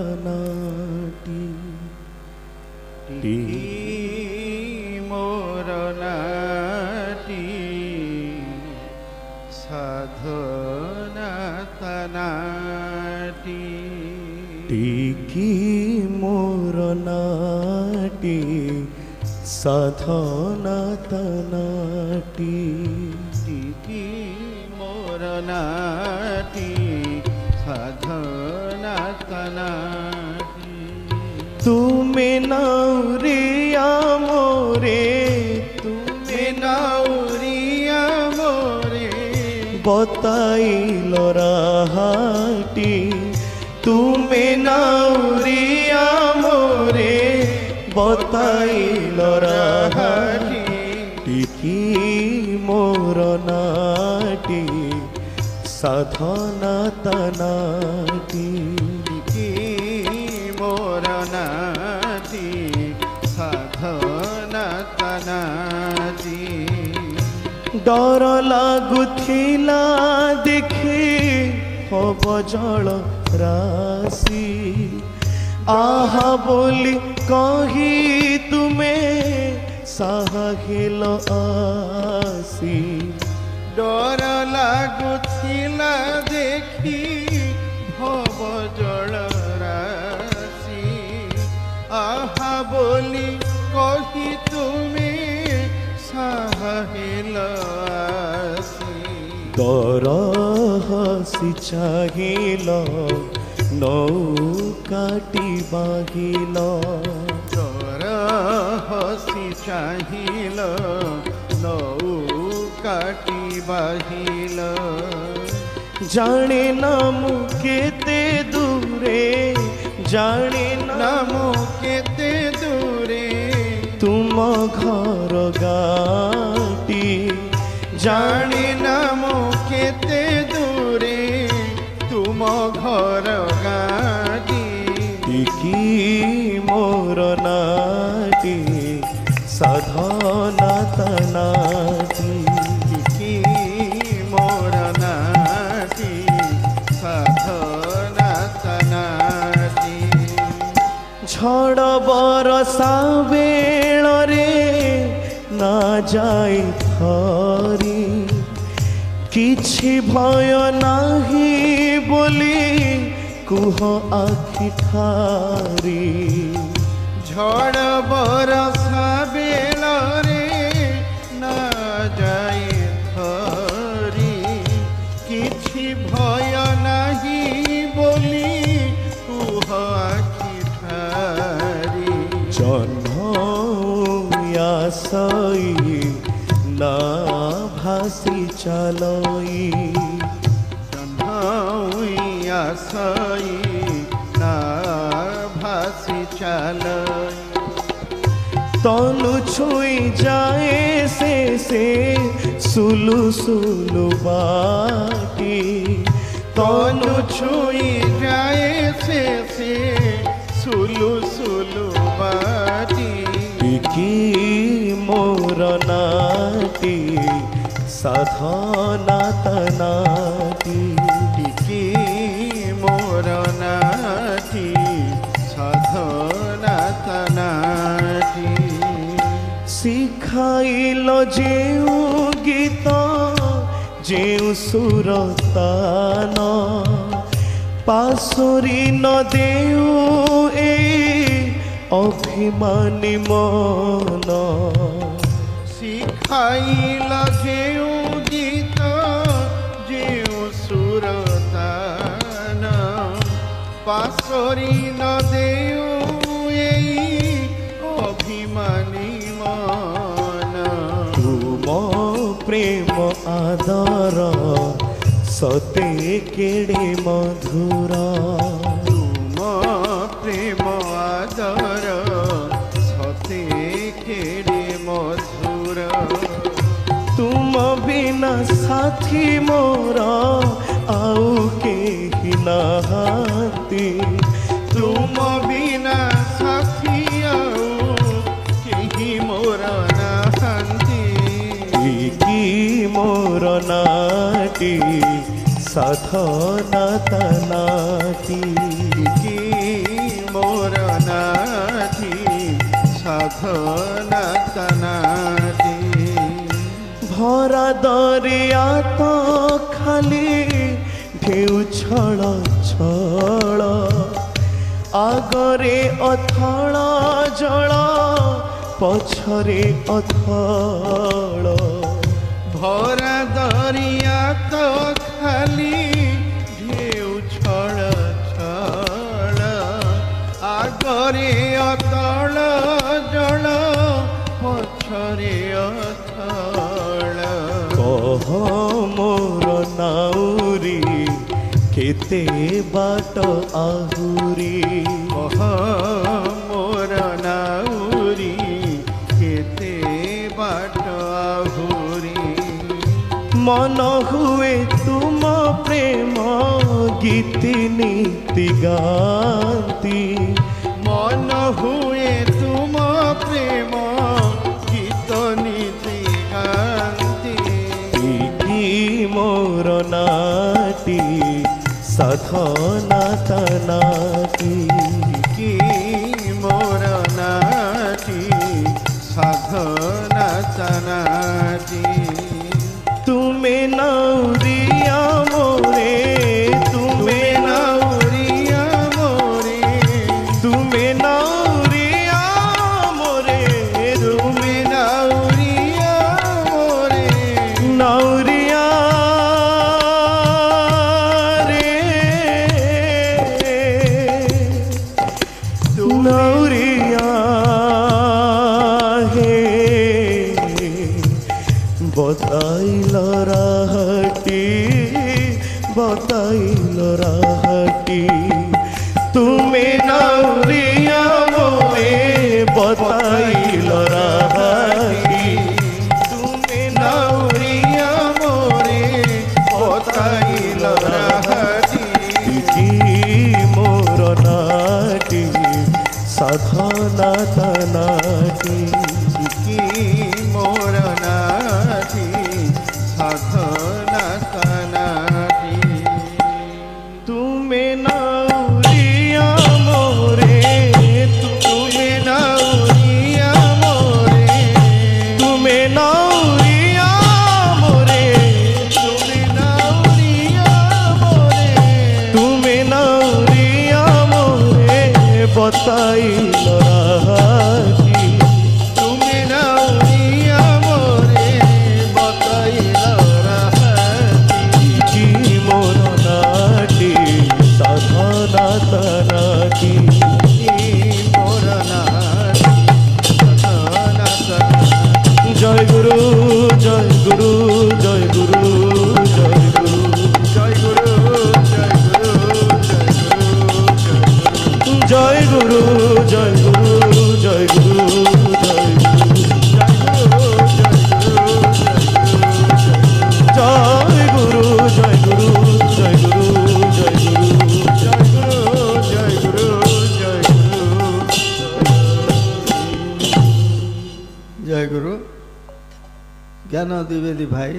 সাধনাতনাটি মোর নাটি সাধনাতনাটি টিকি মোর নাটি সাধনাতনাটি টিকি মোর নাটি সাধনাতনাটি তুমি নাউরিয়া মোরে তুমি নাউরিয়া মোরে বতাইল রাহাটি তুমি নাউরিয়া মোরে বতাইল রাহাটি টিকি মোর নাটি সাধনাতনাটি টিকি মোর নাটি সাধনাতনাটি ডর লাগুথিলা দেখি হব জল রাশি আহা বলি কহি তুমে সাহিল আসি ডর লাগুথিলা দেখি ভব জল রাশি আহা বলি কহি তুমি সাহিল আসি দর হসি চাহিল নৌকাটি বাহিল ডর হসি চাহিল নৌকাটি বাহিল জানে নাম কেতে দূরে জানে নাম কেতে দূরে তুম ঘর গাটি জানি নাম কেতে দূরে তুম ঘর গাটি টিকি মোর নাটি সাধনাতনাটি টিকি মোর নাটি সাধনাতনাটি ঝড় বরষা বেଳରେ না যাই থরি କିଛି ଭୟ ନାହିଁ ବୋଲି କୁହ ଆଖି ଠାରି ঝড় বরষা বেଳରେ না যাই থরি কিছু ভয় নাহি বলি কুহ আখি ঠারি জহ্ন আশাই না ভাসি চালই আশাই না ভাসি চালই তনু ছুঁই যায় সে সুলু সুলু বাটি তনু ছুঁই যায় সে সুলু সুলু বাটি টিকি মোর নাটি সাধনাতনাটি টিকি মোর নাটি সাধনাতনাটি শিখাইল যেউ গীত যেউ সুরতান পাশরি ন দেউ এই অভিমানী মন শিখাইল যেউ গীত যেউ সুরতান পাশরি ন দেউ এই অভিমানী মন তুম প্রেম আদর সতে কেড়ে মধুর তুম প্রেম আদর সতে কেড়ে মধুর তুম বিনা সাথী মোর আউ কেহি নাহাতি তুম বিনা সাথী আউ কেহি মোর নাহান্তি টিকি মোর নাটি साधना तनाटी কি মোর নাথি সাধনা তনাটি भरा दरिया तो खाली ढेउ छल छल आगरे अथल जल पछरे अथल ভরা দরিয়া তো খালি ঢেউ ছড় ছড় আগরে অতল জল পছরে অথল कह मोर नाउरी केते बाट आहुरी কহ মোর নাউরি কেতে বাট আহুরি मन हुए तुम प्रेम गीति नीति गाती মন হুয়ে তুম প্রেম গীত নীতি গান্তি की मोर नाटी साधना तनाटी কি মোর নাটি সাধনা তনাটি तुम्हें नाउरिया मोरे तुम्हें নাউরিয়া মোরে तुम्हें नाउरिया मोरे তুমি নাউরিয়া মোরে नाउरिया रे नाउरिया हे बताइल राहटी बताइल राहटी तुम्हें नाउरिया मोरे बताइल राहटी तुम्हें নাউরিয়া মোরে বতাইল রাহতি की मोर नाटी साधना तनाटी কি মোর নাথি সাধনা তনাটি तुम्हें नाउरिया मोरे তুমি নাউরিয়া মোরে तुम्हें नाउरिया मोरे তুমি নাউরিয়া মোরে तुम्हें नाउरिया मोरे बताइल राहटी তুমি নাউরিয়া মোরে বতাইল রাহতি की मोर नाटी साधना तनाटी কি মোর নাথি সাধনা তনাটি जय गुरु जय गुरु जय गुरु जय गुरु জয় গুরু জয় গুরু জয় গুরু জয় গুরু जय गुरु जय गुरु जय गुरु जय गुरु जय गुरु जय गुरु जय गुरु জয় গুরু জ্ঞান দ্বিবেদী ভাই